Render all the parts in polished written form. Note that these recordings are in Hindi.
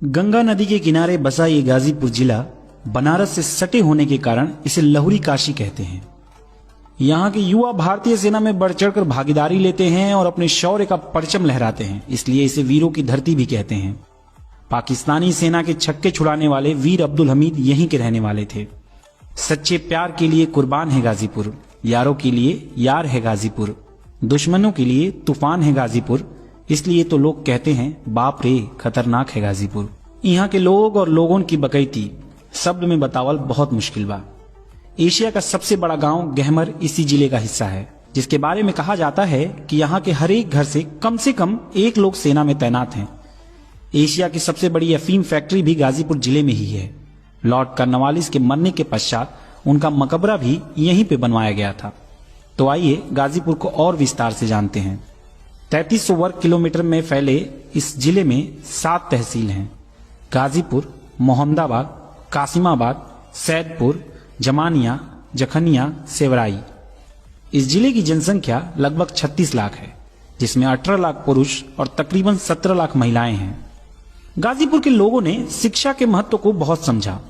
गंगा नदी के किनारे बसा ये गाजीपुर जिला बनारस से सटे होने के कारण इसे लहुरी काशी कहते हैं। यहाँ के युवा भारतीय सेना में बढ़ चढ़कर भागीदारी लेते हैं और अपने शौर्य का परचम लहराते हैं, इसलिए इसे वीरों की धरती भी कहते हैं। पाकिस्तानी सेना के छक्के छुड़ाने वाले वीर अब्दुल हमीद यहीं के रहने वाले थे। सच्चे प्यार के लिए कुर्बान है गाजीपुर, यारों के लिए यार है गाजीपुर, दुश्मनों के लिए तूफान है गाजीपुर, इसलिए तो लोग कहते हैं बाप रे खतरनाक है गाजीपुर। यहाँ के लोग और लोगों की बकैती शब्द में बतावल बहुत मुश्किल बा। एशिया का सबसे बड़ा गांव गहमर इसी जिले का हिस्सा है, जिसके बारे में कहा जाता है कि यहाँ के हर एक घर से कम एक लोग सेना में तैनात हैं। एशिया की सबसे बड़ी अफीम फैक्ट्री भी गाजीपुर जिले में ही है। लॉर्ड कॉर्नवालिस के मरने के पश्चात उनका मकबरा भी यहीं पे बनवाया गया था। तो आइए गाजीपुर को और विस्तार से जानते हैं। 3300 वर्ग किलोमीटर में फैले इस जिले में 7 तहसील हैं: गाजीपुर, मोहम्मदाबाद, कासिमाबाद, सैदपुर, जमानिया, जखनिया, सेवराई। इस जिले की जनसंख्या लगभग 36 लाख है, जिसमें 18 लाख पुरुष और तकरीबन 17 लाख महिलाएं हैं। गाजीपुर के लोगों ने शिक्षा के महत्व को बहुत समझा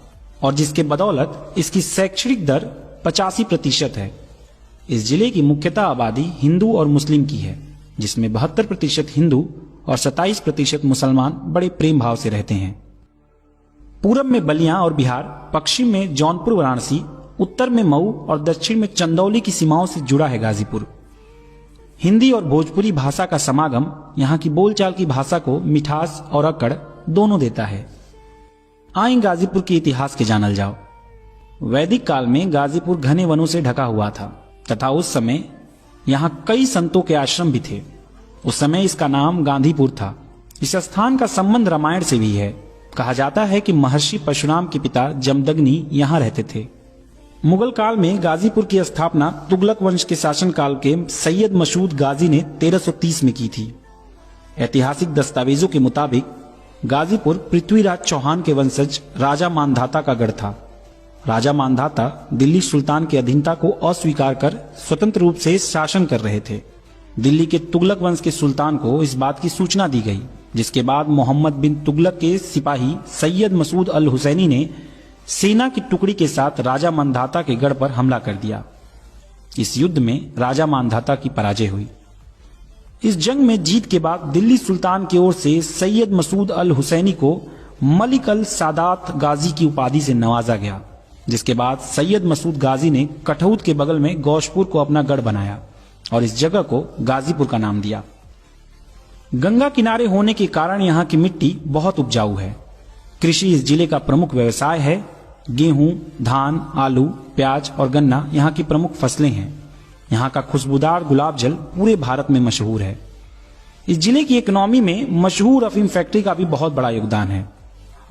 और जिसके बदौलत इसकी शैक्षणिक दर 85% है। इस जिले की मुख्यतः आबादी हिंदू और मुस्लिम की है, जिसमें 72% हिंदू और 27% मुसलमान बड़े प्रेम भाव से रहते हैं। पूरब में बलिया और बिहार, पश्चिम में जौनपुर वाराणसी, उत्तर में मऊ और दक्षिण में चंदौली की सीमाओं से जुड़ा है गाजीपुर। हिंदी और भोजपुरी भाषा का समागम यहाँ की बोलचाल की भाषा को मिठास और अकड़ दोनों देता है। आइए गाजीपुर के इतिहास के जानल जाओ। वैदिक काल में गाजीपुर घने वनों से ढका हुआ था तथा उस समय यहाँ कई संतों के आश्रम भी थे। उस समय इसका नाम गांधीपुर था। इस स्थान का संबंध रामायण से भी है। कहा जाता है कि महर्षि परशुराम के पिता जमदग्नि यहाँ रहते थे। मुगल काल में गाजीपुर की स्थापना तुगलक वंश के शासनकाल के सैयद मसूद गाजी ने 1330 में की थी। ऐतिहासिक दस्तावेजों के मुताबिक गाजीपुर पृथ्वीराज चौहान के वंशज राजा मानधाता का गढ़ था। राजा मानधाता दिल्ली सुल्तान की अधीनता को अस्वीकार कर स्वतंत्र रूप से शासन कर रहे थे। दिल्ली के तुगलक वंश के सुल्तान को इस बात की सूचना दी गई, जिसके बाद मोहम्मद बिन तुगलक के सिपाही सैयद मसूद अल हुसैनी ने सेना की टुकड़ी के साथ राजा मानधाता के गढ़ पर हमला कर दिया। इस युद्ध में राजा मानधाता की पराजय हुई। इस जंग में जीत के बाद दिल्ली सुल्तान की ओर से सैयद मसूद अल हुसैनी को मलिक अल सादात गाजी की उपाधि से नवाजा गया, जिसके बाद सैयद मसूद गाजी ने कठौत के बगल में गौशपुर को अपना गढ़ बनाया और इस जगह को गाजीपुर का नाम दिया। गंगा किनारे होने के कारण यहाँ की मिट्टी बहुत उपजाऊ है। कृषि इस जिले का प्रमुख व्यवसाय है। गेहूं, धान, आलू, प्याज और गन्ना यहाँ की प्रमुख फसलें हैं। यहाँ का खुशबूदार गुलाब जल पूरे भारत में मशहूर है। इस जिले की इकोनॉमी में मशहूर अफीम फैक्ट्री का भी बहुत बड़ा योगदान है।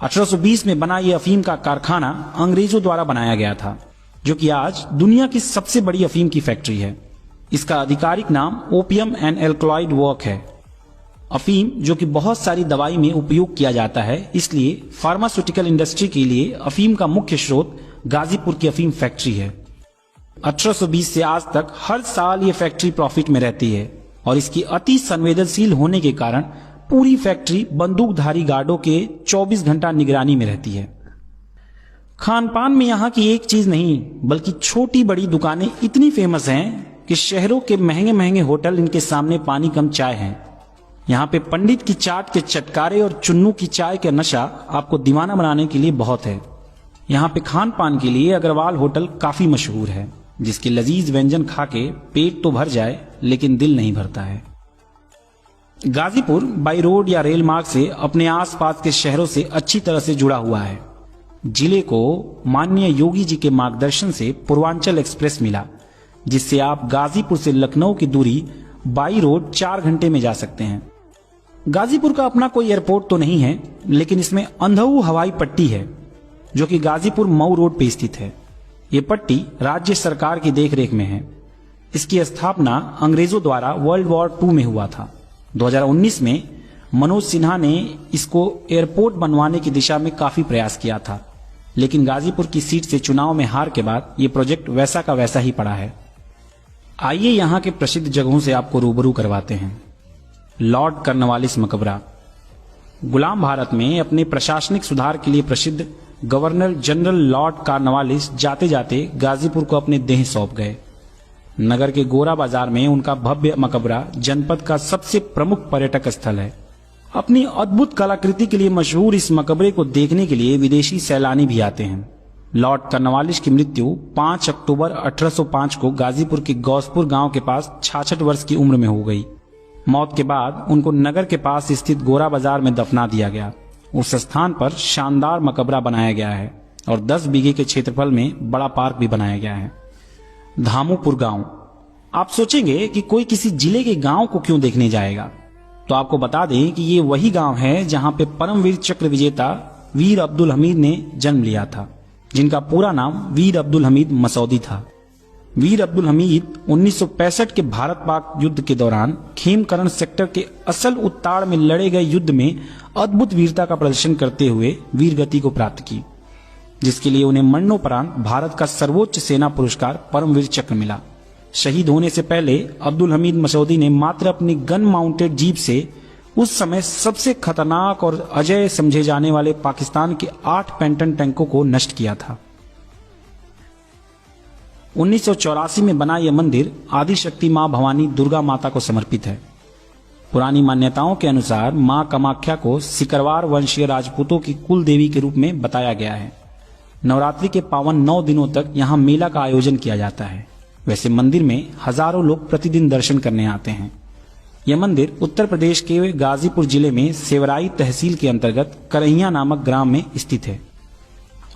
1820 में बना यह अफीम का कारखाना अंग्रेजों द्वारा बनाया गया था, जो कि आज दुनिया की सबसे बड़ी अफीम की फैक्ट्री है। इसका आधिकारिक नाम ओपियम एंड एल्कलॉइड वर्क है। अफीम जो कि बहुत सारी दवाई में उपयोग किया जाता है, इसलिए फार्मास्यूटिकल इंडस्ट्री के लिए अफीम का मुख्य स्रोत गाजीपुर की अफीम फैक्ट्री है। 1820 से आज तक हर साल ये फैक्ट्री प्रॉफिट में रहती है और इसकी अति संवेदनशील होने के कारण पूरी फैक्ट्री बंदूकधारी गार्डों के 24 घंटा निगरानी में रहती है। खान पान में यहाँ की एक चीज नहीं बल्कि छोटी बड़ी दुकानें इतनी फेमस हैं कि शहरों के महंगे महंगे होटल इनके सामने पानी कम चाय हैं। यहाँ पे पंडित की चाट के चटकारे और चुन्नू की चाय का नशा आपको दीवाना बनाने के लिए बहुत है। यहाँ पे खान पान के लिए अग्रवाल होटल काफी मशहूर है, जिसके लजीज व्यंजन खा के पेट तो भर जाए लेकिन दिल नहीं भरता है। गाजीपुर बाई रोड या रेल मार्ग से अपने आसपास के शहरों से अच्छी तरह से जुड़ा हुआ है। जिले को माननीय योगी जी के मार्गदर्शन से पूर्वांचल एक्सप्रेस मिला, जिससे आप गाजीपुर से लखनऊ की दूरी बाई रोड 4 घंटे में जा सकते हैं। गाजीपुर का अपना कोई एयरपोर्ट तो नहीं है, लेकिन इसमें अंधऊ हवाई पट्टी है, जो कि गाजीपुर मऊ रोड पे स्थित है। ये पट्टी राज्य सरकार की देखरेख में है। इसकी स्थापना अंग्रेजों द्वारा वर्ल्ड वॉर 2 में हुआ था। 2019 में मनोज सिन्हा ने इसको एयरपोर्ट बनवाने की दिशा में काफी प्रयास किया था, लेकिन गाजीपुर की सीट से चुनाव में हार के बाद ये प्रोजेक्ट वैसा का वैसा ही पड़ा है। आइए यहाँ के प्रसिद्ध जगहों से आपको रूबरू करवाते हैं। लॉर्ड कॉर्नवालिस मकबरा। गुलाम भारत में अपने प्रशासनिक सुधार के लिए प्रसिद्ध गवर्नर जनरल लॉर्ड कॉर्नवालिस जाते जाते गाजीपुर को अपने देह सौंप गए। नगर के गोरा बाजार में उनका भव्य मकबरा जनपद का सबसे प्रमुख पर्यटक स्थल है। अपनी अद्भुत कलाकृति के लिए मशहूर इस मकबरे को देखने के लिए विदेशी सैलानी भी आते हैं। लॉर्ड कॉर्नवालिस की मृत्यु 5 अक्टूबर 1805 को गाजीपुर के गौसपुर गांव के पास 66 वर्ष की उम्र में हो गई। मौत के बाद उनको नगर के पास स्थित गोरा बाजार में दफना दिया गया। उस स्थान पर शानदार मकबरा बनाया गया है और 10 बीघे के क्षेत्रफल में बड़ा पार्क भी बनाया गया है। धामुपुर गांव। आप सोचेंगे कि कोई किसी जिले के गांव को क्यों देखने जाएगा, तो आपको बता दें कि ये वही गांव है जहां पे परमवीर चक्र विजेता वीर अब्दुल हमीद ने जन्म लिया था, जिनका पूरा नाम वीर अब्दुल हमीद मसौदी था। वीर अब्दुल हमीद 1965 के भारत पाक युद्ध के दौरान खेमकरण सेक्टर के असल उत्ताड़ में लड़े गए युद्ध में अद्भुत वीरता का प्रदर्शन करते हुए वीरगति को प्राप्त की, जिसके लिए उन्हें मरणोपरांत भारत का सर्वोच्च सेना पुरस्कार परमवीर चक्र मिला। शहीद होने से पहले अब्दुल हमीद मसौदी ने मात्र अपनी गन माउंटेड जीप से उस समय सबसे खतरनाक और अजेय समझे जाने वाले पाकिस्तान के 8 पेंटन टैंकों को नष्ट किया था। 1984 में बना यह मंदिर आदि शक्ति मां भवानी दुर्गा माता को समर्पित है। पुरानी मान्यताओं के अनुसार मां कामाख्या को सिकरवार वंशीय राजपूतों की कुल देवी के रूप में बताया गया है। नवरात्रि के पावन 9 दिनों तक यहाँ मेला का आयोजन किया जाता है। वैसे मंदिर में हजारों लोग प्रतिदिन दर्शन करने आते हैं। यह मंदिर उत्तर प्रदेश के गाजीपुर जिले में सेवराई तहसील के अंतर्गत करहिया नामक ग्राम में स्थित है।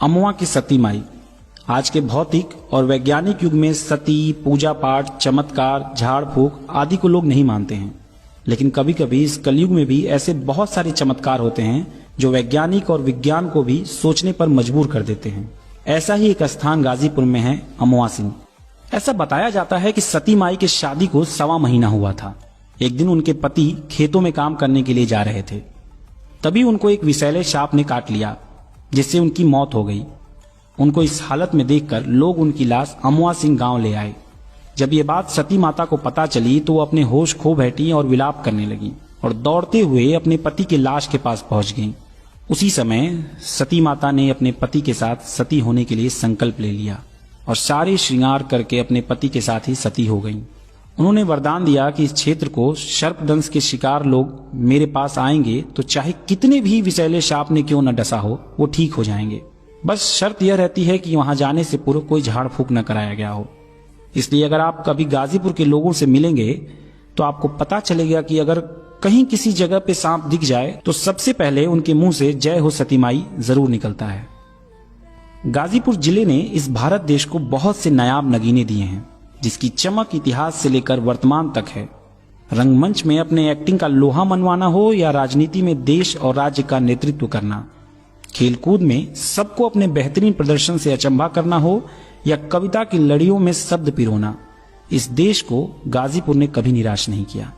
अमवा की सती माई। आज के भौतिक और वैज्ञानिक युग में सती, पूजा पाठ, चमत्कार, झाड़ फूक आदि को लोग नहीं मानते हैं, लेकिन कभी कभी इस कलयुग में भी ऐसे बहुत सारे चमत्कार होते हैं जो वैज्ञानिक और विज्ञान को भी सोचने पर मजबूर कर देते हैं। ऐसा ही एक स्थान गाजीपुर में है, अमवा सिंह। ऐसा बताया जाता है कि सती माई की शादी को 1.25 महीना हुआ था। एक दिन उनके पति खेतों में काम करने के लिए जा रहे थे, तभी उनको एक विषैले सांप ने काट लिया, जिससे उनकी मौत हो गई। उनको इस हालत में देखकर लोग उनकी लाश अमवा सिंह गांव ले आए। जब ये बात सती माता को पता चली तो वो अपने होश खो बैठी और विलाप करने लगी और दौड़ते हुए अपने पति की लाश के पास पहुंच गईं। उसी समय सती माता ने अपने पति के साथ सती होने के लिए संकल्प ले लिया और सारे श्रृंगार करके अपने पति के साथ ही सती हो गईं। उन्होंने वरदान दिया कि इस क्षेत्र को सर्पदंश के शिकार लोग मेरे पास आएंगे तो चाहे कितने भी विषैले सांप ने क्यों न डसा हो, वो ठीक हो जाएंगे। बस शर्त यह रहती है कि वहां जाने से पूर्व कोई झाड़ फूक न कराया गया हो। इसलिए अगर आप कभी गाजीपुर के लोगों से मिलेंगे तो आपको पता चलेगा कि अगर कहीं किसी जगह पे सांप दिख जाए तो सबसे पहले उनके मुंह से जय हो सती माई जरूर निकलता है। गाजीपुर जिले ने इस भारत देश को बहुत से नायाब नगीने दिए हैं, जिसकी चमक इतिहास से लेकर वर्तमान तक है। रंगमंच में अपने एक्टिंग का लोहा मनवाना हो या राजनीति में देश और राज्य का नेतृत्व करना, खेलकूद में सबको अपने बेहतरीन प्रदर्शन से अचंभा करना हो या कविता की लड़ियों में शब्द पिरोना, इस देश को गाजीपुर ने कभी निराश नहीं किया।